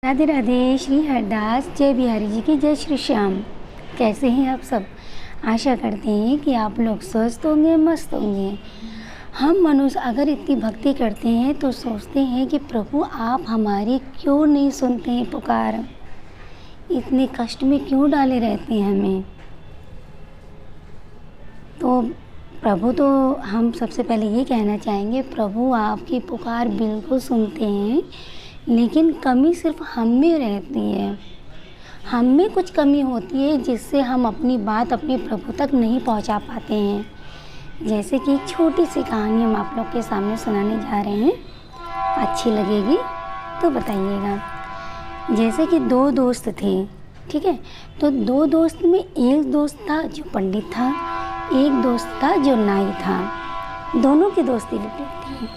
राधे राधे। श्री हरदास जय बिहारी जी की जय श्री श्याम। कैसे हैं आप सब? आशा करते हैं कि आप लोग स्वस्थ होंगे, मस्त होंगे। हम मनुष्य अगर इतनी भक्ति करते हैं तो सोचते हैं कि प्रभु आप हमारी क्यों नहीं सुनते हैं पुकार, इतने कष्ट में क्यों डाले रहते हैं हमें। तो प्रभु तो हम सबसे पहले ये कहना चाहेंगे, प्रभु आपकी पुकार बिल्कुल सुनते हैं, लेकिन कमी सिर्फ हम में रहती है। हम में कुछ कमी होती है जिससे हम अपनी बात अपने प्रभु तक नहीं पहुंचा पाते हैं। जैसे कि एक छोटी सी कहानी हम आप लोग के सामने सुनाने जा रहे हैं, अच्छी लगेगी तो बताइएगा। जैसे कि दो दोस्त थे, ठीक है। तो दो दोस्त में एक दोस्त था जो पंडित था, एक दोस्त था जो नाई था। दोनों की दोस्ती विपरीत थी।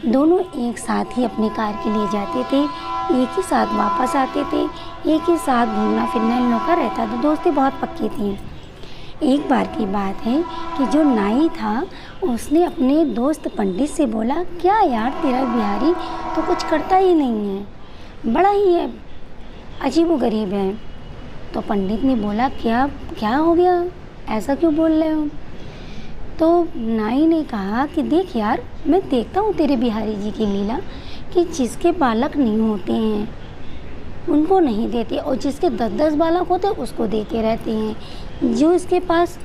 दोनों एक साथ ही अपने कार के लिए जाते थे, एक ही साथ वापस आते थे, एक ही साथ घूमना फिरना इन लोगों का रहता था। दोस्ती बहुत पक्की थी। एक बार की बात है कि जो नाई था उसने अपने दोस्त पंडित से बोला, क्या यार तेरा बिहारी तो कुछ करता ही नहीं है, बड़ा ही है अजीबोगरीब है। तो पंडित ने बोला, क्या क्या हो गया, ऐसा क्यों बोल रहे हो? तो नाई ने कहा कि देख यार, मैं देखता हूँ तेरे बिहारी जी की लीला कि जिसके बालक नहीं होते हैं उनको नहीं देते, और जिसके 10-10 बालक होते उसको देते रहते हैं। जो इसके पास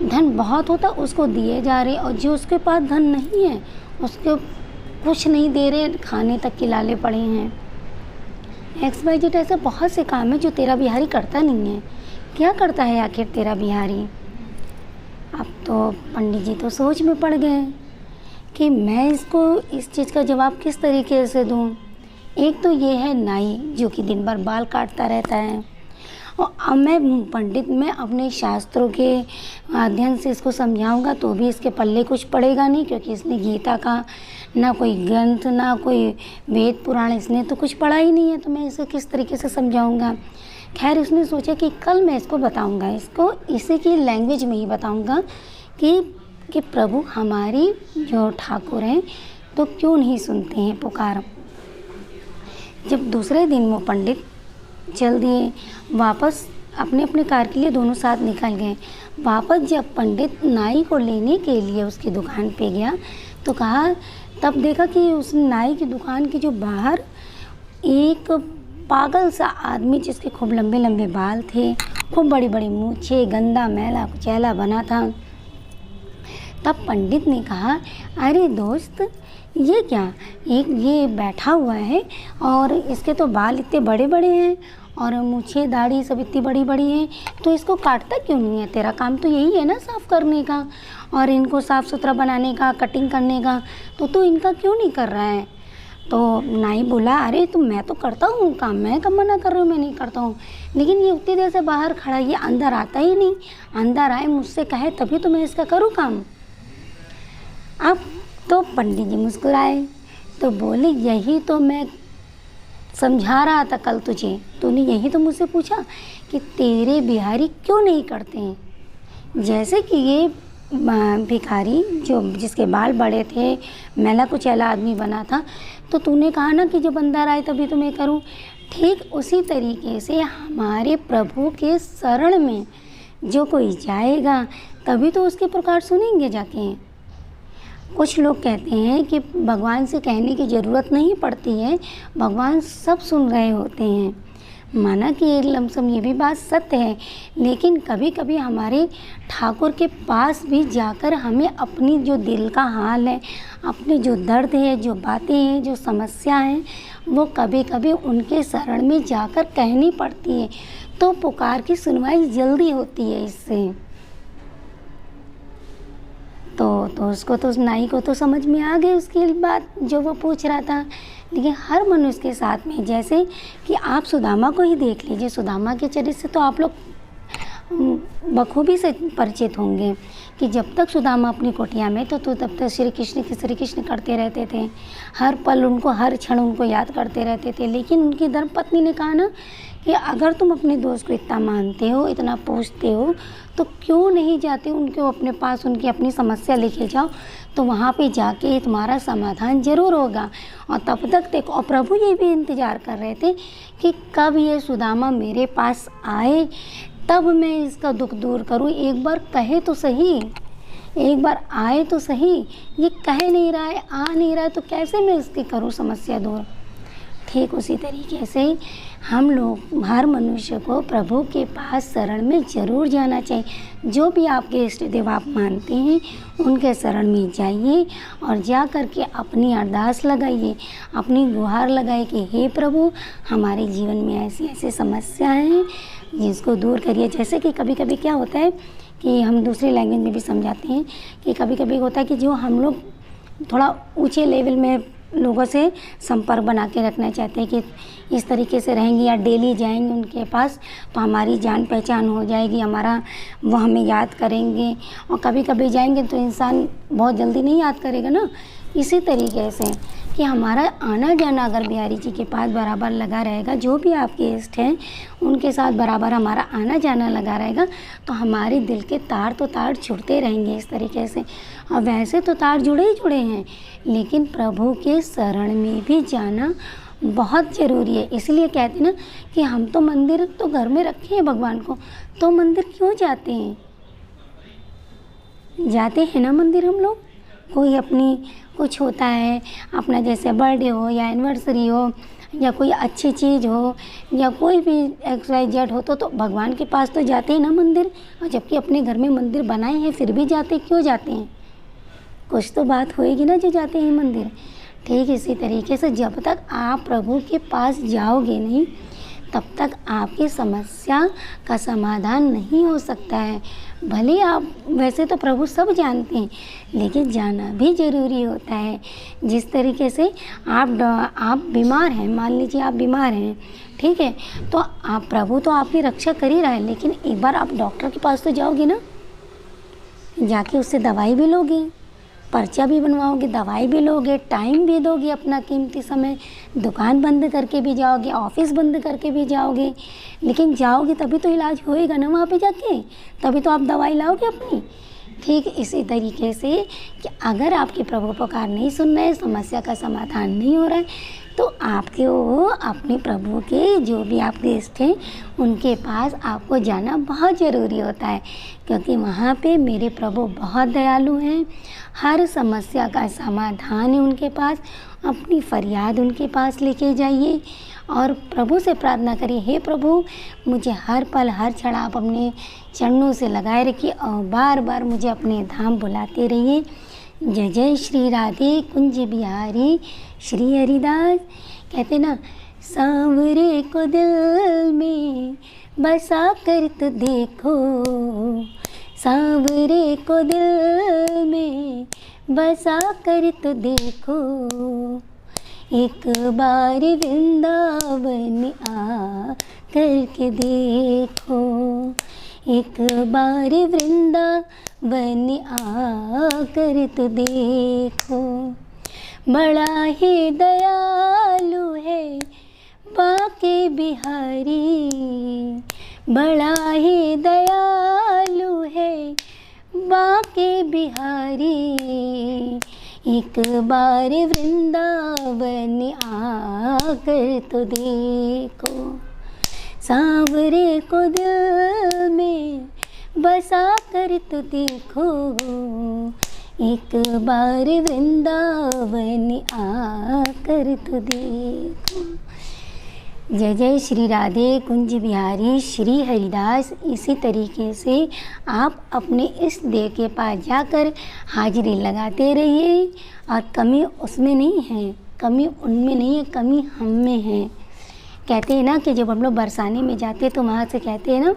धन बहुत होता उसको दिए जा रहे, और जो उसके पास धन नहीं है उसको कुछ नहीं दे रहे, खाने तक के लाले पड़े हैं। XYZ ऐसे बहुत से काम है जो तेरा बिहारी करता नहीं है। क्या करता है आखिर तेरा बिहारी? अब तो पंडित जी तो सोच में पड़ गए कि मैं इसको इस चीज़ का जवाब किस तरीके से दूं। एक तो ये है नाई जो कि दिन भर बाल काटता रहता है, और अब मैं पंडित में अपने शास्त्रों के अध्ययन से इसको समझाऊंगा तो भी इसके पल्ले कुछ पड़ेगा नहीं, क्योंकि इसने गीता का ना कोई ग्रंथ ना कोई वेद पुराण इसने तो कुछ पढ़ा ही नहीं है, तो मैं इसे किस तरीके से समझाऊंगा। खैर उसने सोचा कि कल मैं इसको बताऊंगा, इसको इसी की लैंग्वेज में ही बताऊंगा कि प्रभु हमारी जो ठाकुर हैं तो क्यों नहीं सुनते हैं पुकार। जब दूसरे दिन वो पंडित चल दिए वापस अपने अपने कार के लिए, दोनों साथ निकल गए। वापस जब पंडित नाई को लेने के लिए उसकी दुकान पे गया तो कहा, तब देखा कि उस नाई की दुकान के जो बाहर एक पागल सा आदमी जिसके खूब लंबे लंबे बाल थे, खूब बड़ी बड़ी मूछे, गंदा मैला कुचैला बना था। तब पंडित ने कहा, अरे दोस्त ये क्या, एक ये बैठा हुआ है और इसके तो बाल इतने बड़े बड़े हैं और मूछे दाढ़ी सब इतनी बड़ी बड़ी हैं, तो इसको काटता क्यों नहीं है? तेरा काम तो यही है ना साफ़ करने का और इनको साफ़ सुथरा बनाने का, कटिंग करने का, तो तू इनका क्यों नहीं कर रहा है? तो नाई बोला, अरे तो मैं तो करता हूँ काम, मैं कब मना कर रही हूँ, मैं नहीं करता हूँ, लेकिन ये उतनी देर से बाहर खड़ा, ये अंदर आता ही नहीं, अंदर आए मुझसे कहे तभी तो मैं इसका करूँ काम। अब तो पंडित जी मुस्कुराए तो बोले, यही तो मैं समझा रहा था कल तुझे, तूने यही तो मुझसे पूछा कि तेरे बिहारी क्यों नहीं करते हैं। जैसे कि ये भिखारी जो जिसके बाल बड़े थे, मैला कुचैला आदमी बना था, तो तूने कहा ना कि जब अंदर आए तभी तो मैं करूं। ठीक उसी तरीके से हमारे प्रभु के शरण में जो कोई जाएगा तभी तो उसके पुकार सुनेंगे जाके। कुछ लोग कहते हैं कि भगवान से कहने की ज़रूरत नहीं पड़ती है, भगवान सब सुन रहे होते हैं। माना कि एक लमसम ये भी बात सत्य है, लेकिन कभी कभी हमारे ठाकुर के पास भी जाकर हमें अपनी जो दिल का हाल है, अपने जो दर्द है, जो बातें हैं, जो समस्या हैं, वो कभी कभी उनके शरण में जाकर कहनी पड़ती है, तो पुकार की सुनवाई जल्दी होती है इससे। तो उसको तो नाई को तो समझ में आ गई उसकी बात जो वो पूछ रहा था। लेकिन हर मनुष्य के साथ में, जैसे कि आप सुदामा को ही देख लीजिए, सुदामा के चरित्र से तो आप लोग बखूबी से परिचित होंगे कि जब तक सुदामा अपनी कुटिया में तो तब तक श्री कृष्ण करते रहते थे। हर पल उनको, हर क्षण उनको याद करते रहते थे। लेकिन उनकी धर्मपत्नी ने कहा ना कि अगर तुम अपने दोस्त को इतना मानते हो, इतना पूछते हो, तो क्यों नहीं जाते उनको अपने पास, उनकी अपनी समस्या लेके जाओ, तो वहाँ पे जाके तुम्हारा समाधान ज़रूर होगा। और तब तक देखो, और प्रभु ये भी इंतज़ार कर रहे थे कि कब ये सुदामा मेरे पास आए, तब मैं इसका दुख दूर करूँ। एक बार कहे तो सही, एक बार आए तो सही। ये कह नहीं रहा है, आ नहीं रहा है, तो कैसे मैं इसकी करूँ समस्या दूर। ठीक उसी तरीके से हम लोग, हर मनुष्य को प्रभु के पास शरण में ज़रूर जाना चाहिए। जो भी आपके इष्ट देव आप मानते हैं, उनके शरण में जाइए और जा कर के अपनी अरदास लगाइए, अपनी गुहार लगाइए कि हे प्रभु, हमारे जीवन में ऐसी ऐसी समस्याएं हैं, जिसको दूर करिए। जैसे कि कभी कभी क्या होता है कि हम दूसरी लैंग्वेज में भी समझाते हैं कि कभी कभी होता है कि जो हम लोग थोड़ा ऊंचे लेवल में लोगों से संपर्क बना के रखना चाहते हैं कि इस तरीके से रहेंगे या डेली जाएंगे उनके पास, तो हमारी जान पहचान हो जाएगी, हमारा वो हमें याद करेंगे। और कभी कभी जाएंगे तो इंसान बहुत जल्दी नहीं याद करेगा ना। इसी तरीके से कि हमारा आना जाना अगर बिहारी जी के पास बराबर लगा रहेगा, जो भी आपके इष्ट हैं उनके साथ बराबर हमारा आना जाना लगा रहेगा, तो हमारे दिल के तार तो तार जुड़ते रहेंगे इस तरीके से। और वैसे तो तार जुड़े ही जुड़े हैं, लेकिन प्रभु के शरण में भी जाना बहुत ज़रूरी है। इसलिए कहते हैं ना कि हम तो मंदिर तो घर में रखे हैं भगवान को, तो मंदिर क्यों जाते हैं? जाते हैं ना मंदिर हम लोग। कोई अपनी कुछ होता है अपना, जैसे बर्थडे हो या एनिवर्सरी हो या कोई अच्छी चीज़ हो या कोई भी XYZ हो, तो भगवान के पास तो जाते हैं ना मंदिर। और जबकि अपने घर में मंदिर बनाए हैं फिर भी जाते, क्यों जाते हैं? कुछ तो बात होएगी ना जो जाते हैं मंदिर। ठीक इसी तरीके से जब तक आप प्रभु के पास जाओगे नहीं, तब तक आपकी समस्या का समाधान नहीं हो सकता है। भले आप, वैसे तो प्रभु सब जानते हैं, लेकिन जाना भी ज़रूरी होता है। जिस तरीके से आप बीमार हैं, मान लीजिए आप बीमार हैं, ठीक है, तो आप, प्रभु तो आपकी रक्षा कर ही रहा है, लेकिन एक बार आप डॉक्टर के पास तो जाओगे ना, जाके उससे दवाई भी लोगे, पर्चा भी बनवाओगे, दवाई भी लोगे, टाइम भी दोगे अपना कीमती समय, दुकान बंद करके भी जाओगे, ऑफिस बंद करके भी जाओगे, लेकिन जाओगे तभी तो इलाज होएगा ना वहाँ पे जाके, तभी तो आप दवाई लाओगे अपनी। ठीक इसी तरीके से कि अगर आपके प्रभु पुकार नहीं सुन रहे, समस्या का समाधान नहीं हो रहा है, तो आपके वो अपने प्रभु के जो भी आपके इष्ट हैं उनके पास आपको जाना बहुत ज़रूरी होता है, क्योंकि वहाँ पे मेरे प्रभु बहुत दयालु हैं। हर समस्या का समाधान है उनके पास। अपनी फरियाद उनके पास लेके जाइए और प्रभु से प्रार्थना करिए, हे प्रभु, मुझे हर पल हर क्षण आप अपने चरणों से लगाए रखिए और बार बार मुझे अपने धाम बुलाते रहिए। जय जय श्री राधे कुंज बिहारी श्री हरिदास। कहते ना, सांवरे को दिल में बसा कर तो देखो, सांवरे को दिल में बसा कर तो देखो, एक बार वृंदावन आ करके देखो, एक बार वृंदावन आ कर तो देखो। बड़ा ही दयालु है बाके बिहारी, बड़ा ही दयालु है बाके बिहारी, एक बार वृंदावन आकर तो देखो, सांवरे को दिल में बसा कर तो देखो, एक बार वृंदावन आकर तो देखो। जय जय श्री राधे कुंज बिहारी श्री हरिदास। इसी तरीके से आप अपने इस देव के पास जाकर हाजिरी लगाते रहिए। और कमी उसमें नहीं है, कमी उनमें नहीं है, कमी हम में है। कहते हैं ना कि जब हम लोग बरसाने में जाते तो वहाँ से कहते हैं ना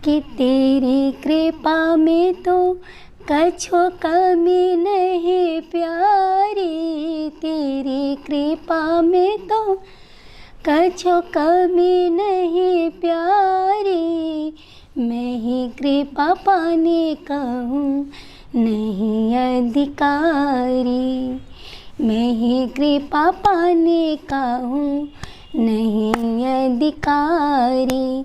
कि तेरी कृपा में तो कछो कमी नहीं प्यारी, तेरी कृपा में तो कछो कमी नहीं प्यारी, मैं ही कृपा पाने का हूँ नहीं अधिकारी, मैं ही कृपा पाने का हूँ नहीं अधिकारी,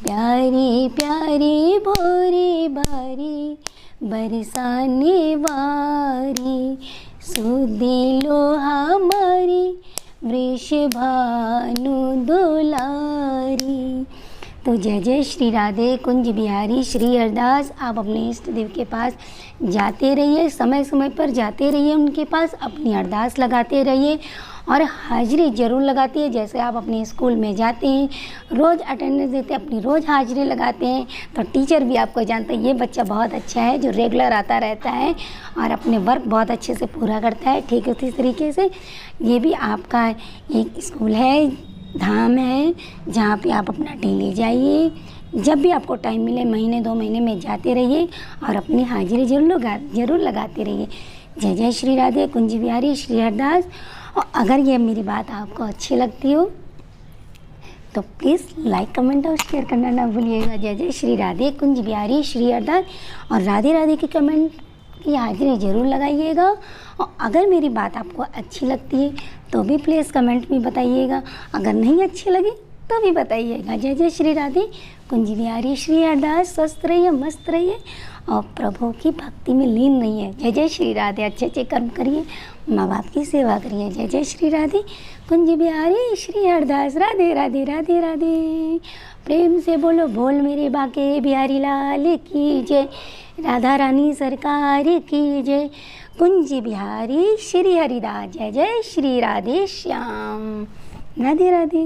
प्यारे प्यारे भोरे बारी, बरसाने वारी, सुधे लो हमारी, वृषभानु दुलारी। तो जय जय श्री राधे कुंज बिहारी श्री हरदास। आप अपने इष्ट देव के पास जाते रहिए, समय समय पर जाते रहिए उनके पास, अपनी अरदास लगाते रहिए और हाजिरी ज़रूर लगाती है। जैसे आप अपने स्कूल में जाते हैं, रोज़ अटेंडेंस देते हैं, अपनी रोज़ हाजिरी लगाते हैं, तो टीचर भी आपको जानते हैं ये बच्चा बहुत अच्छा है जो रेगुलर आता रहता है और अपने वर्क बहुत अच्छे से पूरा करता है। ठीक उसी तरीके से ये भी आपका एक स्कूल है, धाम है, जहाँ पे आप अपना डेली जाइए, जब भी आपको टाइम मिले महीने 2 महीने में जाते रहिए और अपनी हाजिरी ज़रूर लगाते रहिए। जय जय श्री राधे कुंज बिहारी श्री हरदास। और अगर ये मेरी बात आपको अच्छी लगती हो तो प्लीज़ लाइक कमेंट और शेयर करना ना भूलिएगा। जय जय श्री राधे कुंज बिहारी श्री हरदास। और राधे राधे के कमेंट की हाजिरी ज़रूर लगाइएगा। और अगर मेरी बात आपको अच्छी लगती है तो भी प्लीज़ कमेंट में बताइएगा, अगर नहीं अच्छी लगे तो भी बताइएगा। जय जय श्री राधे कुंज बिहारी श्री हरदास। स्वस्थ रहिए, मस्त रहिए और प्रभु की भक्ति में लीन रहिए। जय जय श्री राधे। अच्छे अच्छे कर्म करिए, माँ बाप की सेवा करिए। जय जय श्री राधे कुंज बिहारी श्री हरदास। राधे राधे राधे राधे। प्रेम से बोलो बोल मेरे बाके बिहारी लाल की जय, राधा रानी सरकार की जय, कुंज बिहारी श्री हरिदास। जय जय श्री राधे श्याम। राधे राधे।